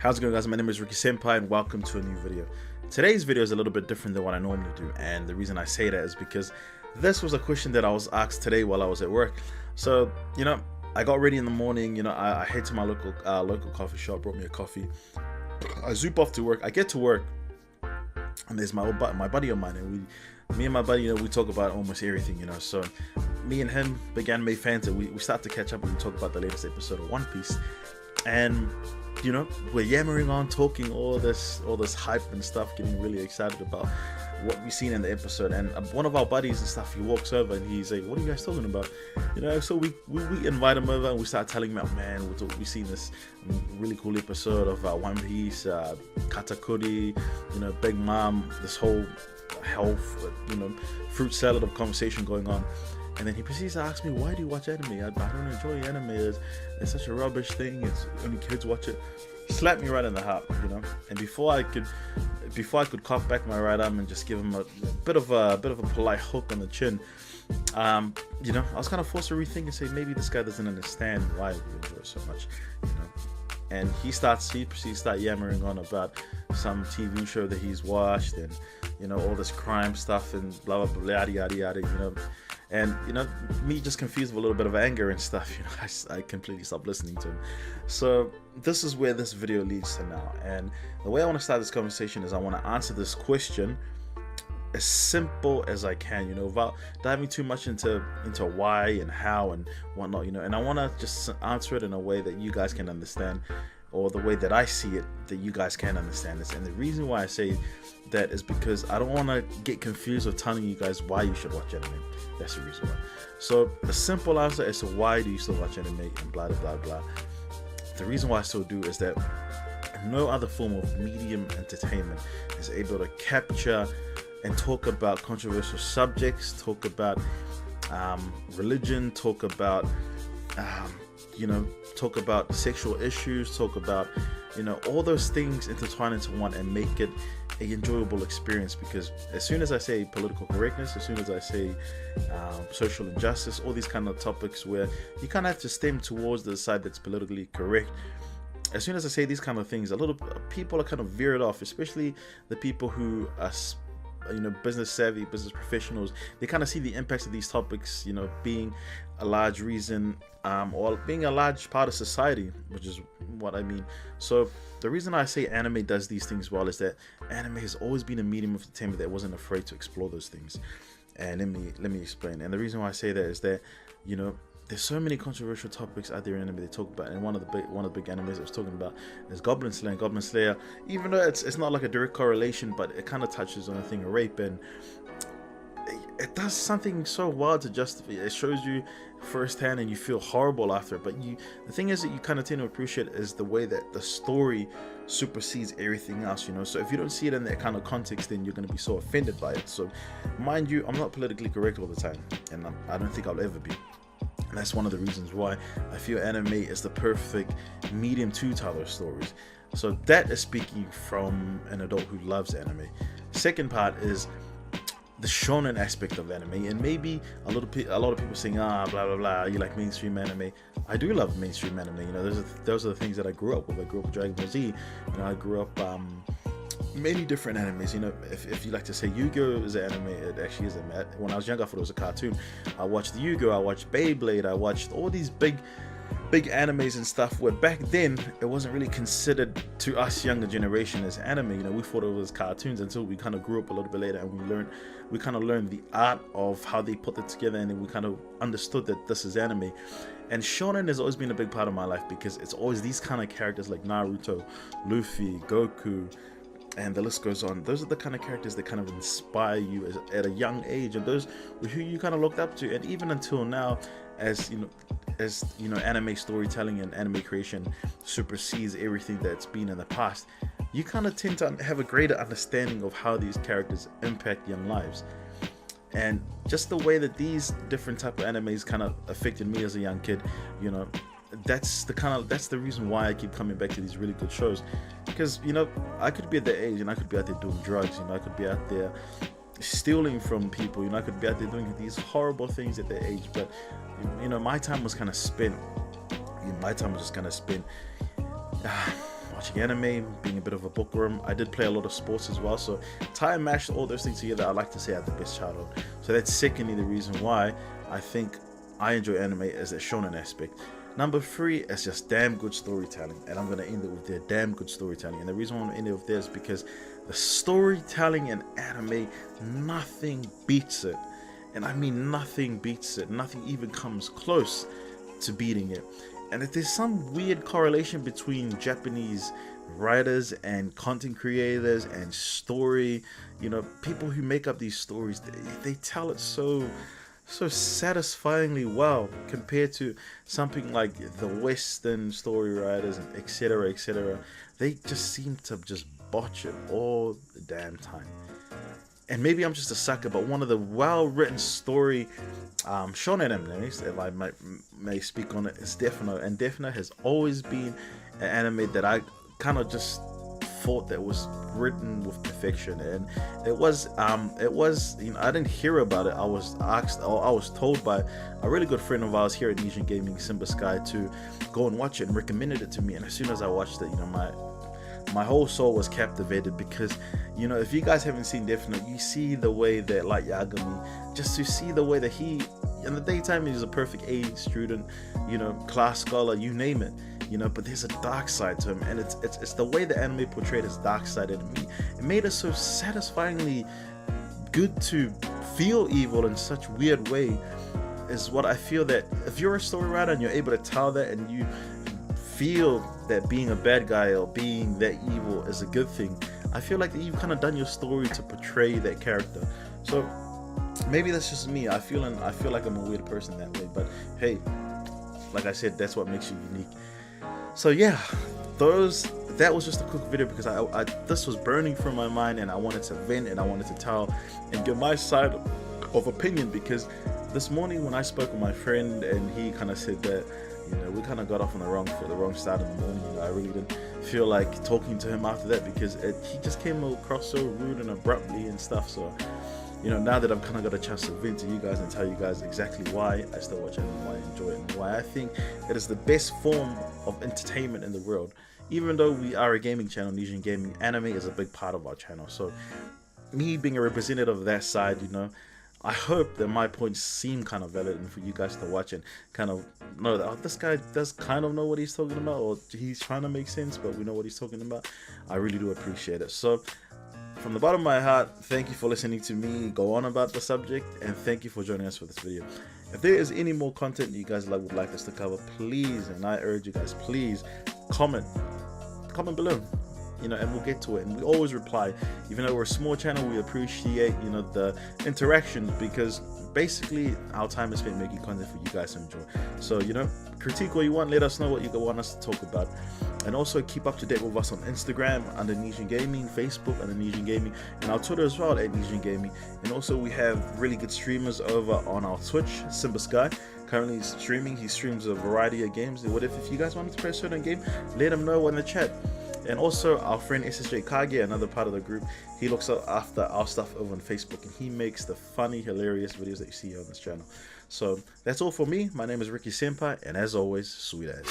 How's it going, guys? My name is Ricky Senpai and welcome to a new video. Today's video is a little bit different than what I normally do, and the reason I say that is because this was a question that I was asked today while I was at work. So, I got ready in the morning, I head to my local coffee shop, brought me a coffee. I zoop off to work. I get to work and there's my buddy of mine, and me and my buddy, we talk about almost everything, so me and him, big anime fans, and we start to catch up and we talk about the latest episode of One Piece. And we're yammering on, talking all this hype and stuff, getting really excited about what we've seen in the episode. And one of our buddies and stuff, he walks over and he's like, "What are you guys talking about?" So we invite him over and we start telling him, "Man, we've seen this really cool episode of One Piece, Katakuri, Big Mom, this whole health, fruit salad of conversation going on." And then he proceeds to ask me, "Why do you watch anime? I don't enjoy anime. It's such a rubbish thing. It's only kids watch it." Slapped me right in the heart, And before I could cough back my right arm and just give him a bit of a polite hook on the chin, I was kind of forced to rethink and say, maybe this guy doesn't understand why we enjoy it so much, And he proceeds to start yammering on about some TV show that he's watched and all this crime stuff and blah blah blah, yada yada yada, And me just confused with a little bit of anger and stuff, I completely stopped listening to him. So this is where this video leads to now. And the way I want to start this conversation is I want to answer this question as simple as I can, without diving too much into why and how and whatnot, and I want to just answer it in a way that you guys can understand, or the way that I see it that you guys can understand this. And the reason why I say that is because I don't want to get confused with telling you guys why you should watch anime. That's the reason why. So the simple answer as to why do you still watch anime and blah blah blah. The reason why I still do is that no other form of medium entertainment is able to capture and talk about controversial subjects, talk about religion, talk about talk about sexual issues, talk about all those things intertwined into one and make it an enjoyable experience. Because as soon as I say political correctness, as soon as I say social injustice, all these kind of topics where you kind of have to stem towards the side that's politically correct, as soon as I say these kind of things, people are kind of veered off, especially the people who are business savvy, business professionals. They kind of see the impacts of these topics, being a large reason or being a large part of society, which is what I mean. So the reason I say anime does these things well is that anime has always been a medium of entertainment that wasn't afraid to explore those things. And let me explain. And the reason why I say that is that there's so many controversial topics out there in anime they talk about, and one of the big animes I was talking about is Goblin Slayer. Goblin Slayer, even though it's not like a direct correlation, but it kind of touches on a thing of rape, and it does something so wild to justify. It shows you firsthand, and you feel horrible after it. But the thing is that you kind of tend to appreciate is the way that the story supersedes everything else. So if you don't see it in that kind of context, then you're going to be so offended by it. So, mind you, I'm not politically correct all the time, and I don't think I'll ever be. And that's one of the reasons why I feel anime is the perfect medium to tell those stories. So that is speaking from an adult who loves anime. Second part is the shonen aspect of anime, and maybe a lot of people saying, blah blah blah, you like mainstream anime. I do love mainstream anime. Those are the things that I grew up with. I grew up with Dragon Ball Z. I grew up many different animes. If you like to say Yu-Gi-Oh is an anime, it actually is. When I was younger, I thought it was a cartoon. I watched Yu-Gi-Oh, I watched Beyblade, I watched all these big animes and stuff, where back then it wasn't really considered to us younger generation as anime. We thought it was cartoons until we kind of grew up a little bit later, and we kind of learned the art of how they put it together, and then we kind of understood that this is anime. And shonen has always been a big part of my life because it's always these kind of characters like Naruto, Luffy, Goku, and the list goes on. Those are the kind of characters that kind of inspire you at a young age, and those who you kind of looked up to. And even until now, as anime storytelling and anime creation supersedes everything that's been in the past, you kind of tend to have a greater understanding of how these characters impact young lives. And just the way that these different type of animes kind of affected me as a young kid, that's the reason why I keep coming back to these really good shows. Because I could be at that age and I could be out there doing drugs, I could be out there stealing from people, I could be out there doing these horrible things at that age. But my time was kind of spent. My time was just kind of spent watching anime, being a bit of a bookworm. I did play a lot of sports as well, so tie and mash all those things together, I like to say I had the best childhood. So that's secondly the reason why I think I enjoy anime as a shonen aspect. Number 3 is just damn good storytelling, and I'm going to end it with their damn good storytelling. And the reason I want to end it with this is because the storytelling in anime, nothing beats it. And I mean nothing beats it. Nothing even comes close to beating it. And if there's some weird correlation between Japanese writers and content creators and story, you know, people who make up these stories, they tell it so satisfyingly well compared to something like the Western story writers and etc. They just seem to just botch it all the damn time. And maybe I'm just a sucker, but one of the well-written story shonen animes, if I may speak on it, is Death Note. And Death Note has always been an anime that I kind of just thought that was written with perfection. And it was you know, I didn't hear about it. I was asked, or I was told by a really good friend of ours here at Nijin Gaming, Simba Sky, to go and watch it, and recommended it to me. And as soon as I watched it, you know, my whole soul was captivated, because, you know, if you guys haven't seen Death Note, you see the way that Light Yagami, just to see the way that he, in the daytime, he's a perfect A student, you know, class scholar, you name it, you know, but there's a dark side to him, and it's the way the anime portrayed his dark side, and it made it so satisfyingly good to feel evil in such weird way, is what I feel that if you're a story writer and you're able to tell that, and you feel that being a bad guy or being that evil is a good thing, I feel like that you've kind of done your story to portray that character. So maybe that's just me. I feel like I'm a weird person that way, but hey, like I said, that's what makes you unique. So yeah, that was just a quick video, because I this was burning from my mind, and I wanted to vent, and I wanted to tell and give my side of opinion, because this morning when I spoke with my friend, and he kind of said that, you know, we kind of got off on the wrong start in the morning. You know, I really didn't feel like talking to him after that, because he just came across so rude and abruptly and stuff. So, you know, now that I've kind of got a chance to vent to you guys and tell you guys exactly why I still watch anime, why I enjoy it, and why I think it is the best form of entertainment in the world. Even though we are a gaming channel, Nijin Gaming, anime is a big part of our channel. So, me being a representative of that side, you know, I hope that my points seem kind of valid, and for you guys to watch and kind of know that, oh, this guy does kind of know what he's talking about, or he's trying to make sense, but we know what he's talking about. I really do appreciate it. So from the bottom of my heart, thank you for listening to me go on about the subject, and thank you for joining us for this video. If there is any more content you guys would like us to cover, please, and I urge you guys, please comment below, you know, and we'll get to it. And we always reply. Even though we're a small channel, we appreciate, you know, the interactions, because basically our time is spent making content for you guys to enjoy. So, you know, critique what you want, let us know what you want us to talk about, and also keep up to date with us on Instagram under Nijin Gaming, Facebook under Nijin Gaming, and our Twitter as well at Nijin Gaming. And also we have really good streamers over on our Twitch, Simba Sky. Currently he's streaming. He streams a variety of games. What if you guys wanted to play a certain game, let him know in the chat. And also our friend SSJ Kage, another part of the group, he looks after our stuff over on Facebook, and he makes the funny, hilarious videos that you see on this channel. So that's all for me. My name is Ricky Senpai, and as always, sweet ass.